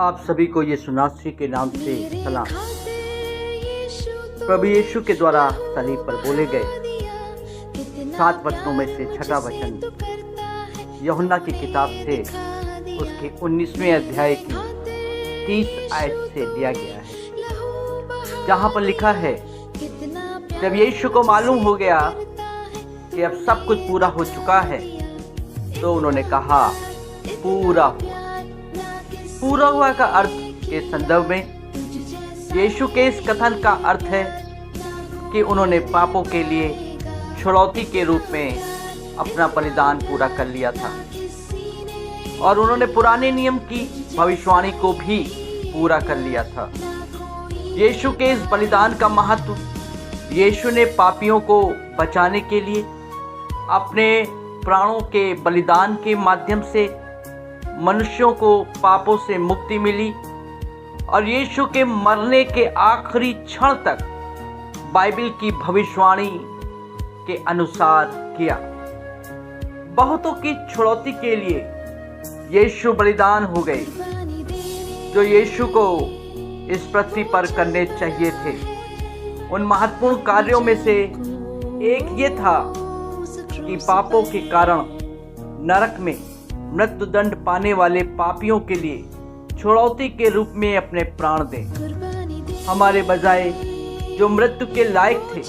आप सभी को यीशु नासरी के नाम से सलाम। प्रभु यीशु के द्वारा सलीब पर बोले गए 7 वचनों में से छठा वचन यूहन्ना की किताब से उसके 19वें अध्याय की 30 आयत से लिया गया है, जहाँ पर लिखा है, जब यीशु को मालूम हो गया कि अब सब कुछ पूरा हो चुका है तो उन्होंने कहा, पूरा हुआ। पूरा हुआ का अर्थ के संदर्भ में यीशु के इस कथन का अर्थ है कि उन्होंने पापों के लिए छुड़ौती के रूप में अपना बलिदान पूरा कर लिया था और उन्होंने पुराने नियम की भविष्यवाणी को भी पूरा कर लिया था। यीशु के इस बलिदान का महत्व, यीशु ने पापियों को बचाने के लिए अपने प्राणों के बलिदान के माध्यम से मनुष्यों को पापों से मुक्ति मिली और यीशु के मरने के आखिरी क्षण तक बाइबल की भविष्यवाणी के अनुसार किया। बहुतों की छुड़ौती के लिए यीशु बलिदान हो गए, जो यीशु को इस पृथ्वी पर करने चाहिए थे। उन महत्वपूर्ण कार्यों में से एक ये था कि पापों के कारण नरक में मृत्युदंड पाने वाले पापियों के लिए छुड़ौती के रूप में अपने प्राण दें। हमारे बजाय जो मृत्यु के लायक थे,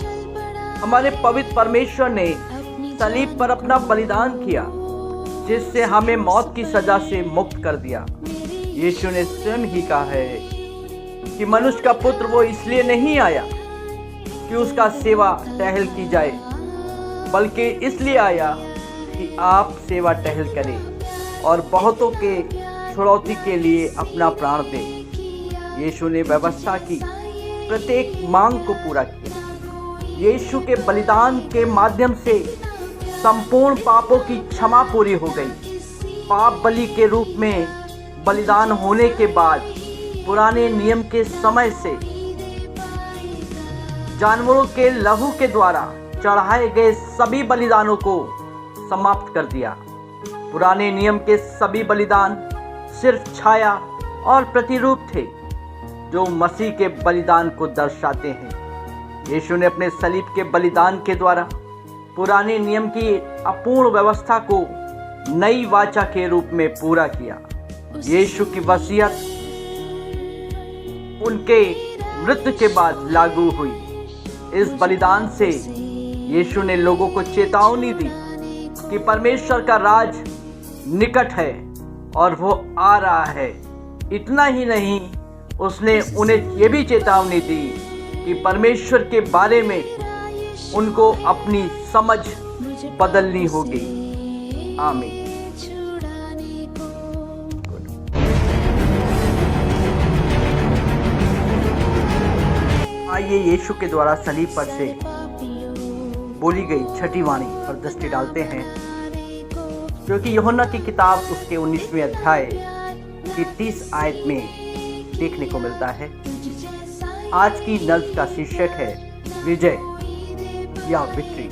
हमारे पवित्र परमेश्वर ने सलीब पर अपना बलिदान किया, जिससे हमें मौत की सजा से मुक्त कर दिया। यीशु ने स्वयं ही कहा है कि मनुष्य का पुत्र वो इसलिए नहीं आया कि उसका सेवा टहल की जाए, बल्कि इसलिए आया कि आप सेवा टहल करें और बहुतों के छुड़ौती के लिए अपना प्राण दें। यीशु ने व्यवस्था की प्रत्येक मांग को पूरा किया। यीशु के बलिदान के माध्यम से संपूर्ण पापों की क्षमा पूरी हो गई। पाप बलि के रूप में बलिदान होने के बाद पुराने नियम के समय से जानवरों के लहू के द्वारा चढ़ाए गए सभी बलिदानों को समाप्त कर दिया। पुराने नियम के सभी बलिदान सिर्फ छाया और प्रतिरूप थे, जो मसीह के बलिदान को दर्शाते हैं। यीशु ने अपने सलीब के बलिदान के द्वारा पुराने नियम की अपूर्ण व्यवस्था को नई वाचा के रूप में पूरा किया। यीशु की वसीयत उनके मृत्यु के बाद लागू हुई। इस बलिदान से यीशु ने लोगों को चेतावनी दी कि परमेश्वर का राज निकट है और वो आ रहा है। इतना ही नहीं, उसने उन्हें ये भी चेतावनी दी कि परमेश्वर के बारे में उनको अपनी समझ बदलनी होगी। आमीन। आइए यीशु के द्वारा सलीब पर से बोली गई छठी वाणी पर दृष्टि डालते हैं, जो कि यूहन्ना की किताब उसके 19वें अध्याय की 30 आयत में देखने को मिलता है। आज की नज़्म का शीर्षक है विजय या विक्ट्री।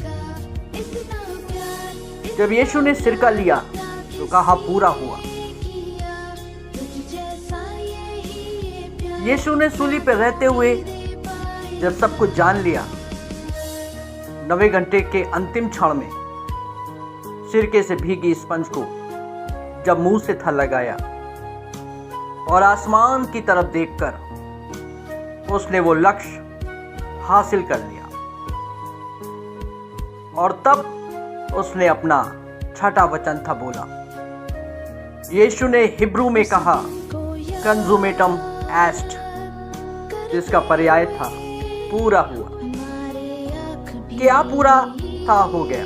जब यीशु ने सिरका लिया तो कहा, पूरा हुआ। यीशु ने सूली पर रहते हुए जब सब कुछ जान लिया, 9वें घंटे के अंतिम क्षण में सिरके से भीगी स्पंज को जब मुंह से था लगाया और आसमान की तरफ देखकर उसने वो लक्ष्य हासिल कर लिया, और तब उसने अपना छठा वचन था बोला। यीशु ने हिब्रू में कहा, कंजुमेटम एस्ट, जिसका पर्याय था पूरा हुआ। क्या पूरा था? हो गया।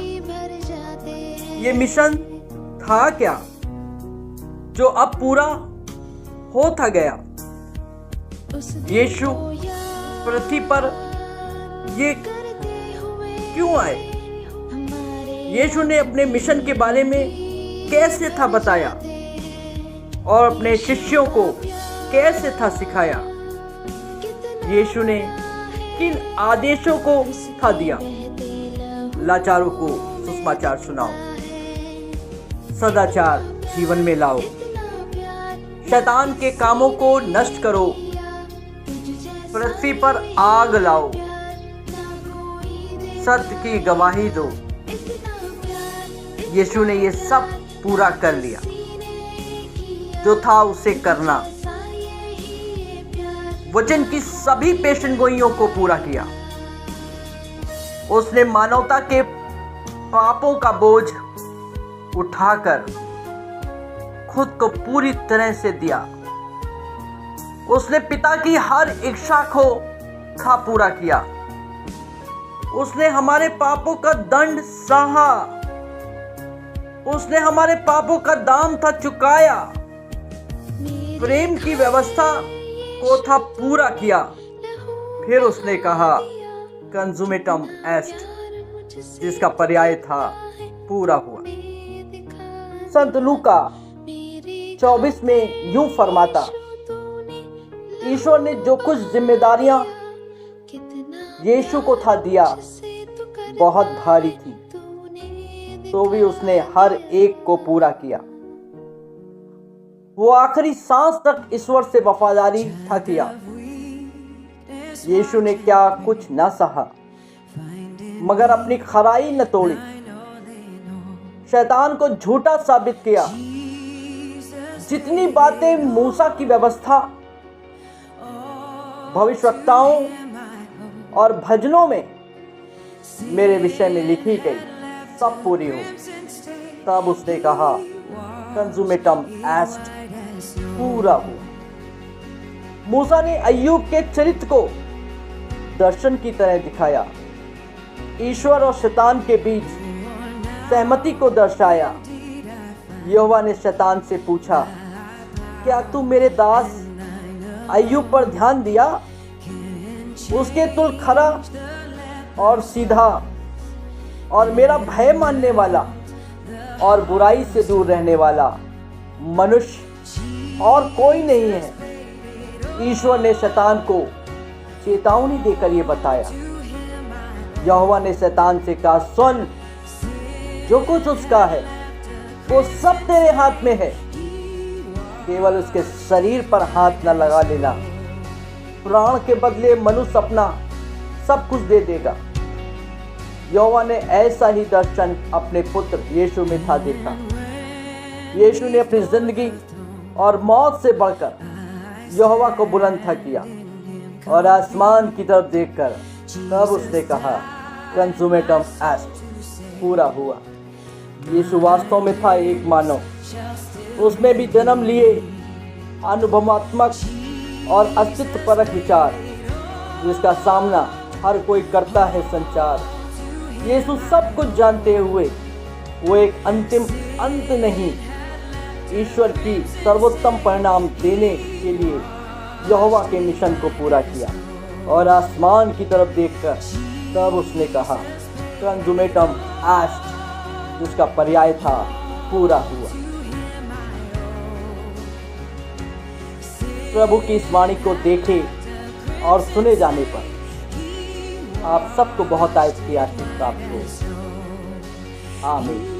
ये मिशन था क्या जो अब पूरा हो था गया? यीशु पृथ्वी पर ये क्यों आए? यीशु ने अपने मिशन के बारे में कैसे था बताया और अपने शिष्यों को कैसे था सिखाया? यीशु ने किन आदेशों को था दिया? लाचारों को सुसमाचार सुनाओ, सदाचार जीवन में लाओ, शैतान के कामों को नष्ट करो, पृथ्वी पर आग लाओ, सत्य की गवाही दो। यीशु ने ये सब पूरा कर लिया जो था उसे करना। वचन की सभी पेशेनगोइयों को पूरा किया। उसने मानवता के पापों का बोझ उठाकर खुद को पूरी तरह से दिया। उसने पिता की हर इच्छा को पूरा किया। उसने हमारे पापों का दंड सहा। उसने हमारे पापों का दाम था चुकाया। प्रेम की व्यवस्था को था पूरा किया। फिर उसने कहा कंजुमेटम एस्ट, जिसका पर्याय था पूरा हुआ। संत लूका 24 में यूं फरमाता, ईश्वर ने जो कुछ जिम्मेदारियां यीशु को था दिया बहुत भारी थी, तो भी उसने हर एक को पूरा किया। वो आखिरी सांस तक ईश्वर से वफादारी था किया। यीशु ने क्या कुछ न सहा, मगर अपनी खराई न तोड़ी। शैतान को झूठा साबित किया। जितनी बातें मूसा की व्यवस्था, भविष्यवक्ताओं और भजनों में मेरे विषय में लिखी गई सब पूरी हो। तब उसने कहा कंजुमेटम एस्ट, पूरा हुआ। मूसा ने अय्यूब के चरित्र को दर्शन की तरह दिखाया। ईश्वर और शैतान के बीच सहमति को दर्शाया। यहोवा ने शैतान से पूछा, क्या तू मेरे दास अय्यूब पर ध्यान दिया? उसके तुल खरा और सीधा और मेरा भय मानने वाला और बुराई से दूर रहने वाला मनुष्य और कोई नहीं है। ईश्वर ने शैतान को चेतावनी देकर ये बताया। यहोवा ने शैतान से कहा, सुन, जो कुछ उसका है वो सब तेरे हाथ में है, केवल उसके शरीर पर हाथ न लगा लेना। प्राण के बदले मनुष्य अपना सब कुछ दे देगा। यहोवा ने ऐसा ही दर्शन अपने पुत्र यीशु में था देखा। यीशु ने अपनी जिंदगी और मौत से बढ़कर यहोवा को बुलंद था किया और आसमान की तरफ देखकर तब उसने कहा कंजुमेटम एस्ट, पूरा हुआ। यीशु वास्तव में था एक मानव। उसमें भी जन्म लिए अनुभवात्मक और अस्तित्व परक विचार, जिसका सामना हर कोई करता है संचार। यीशु सब कुछ जानते हुए वो एक अंतिम अंत नहीं, ईश्वर की सर्वोत्तम परिणाम देने के लिए यहोवा के मिशन को पूरा किया और आसमान की तरफ देखकर तब उसने कहा कंजुमेटम एस्ट, जिसका पर्याय था पूरा हुआ। प्रभु की इस वाणी को देखे और सुने जाने पर आप सबको बहुत आयत की आशीष प्राप्त हो। आमीन।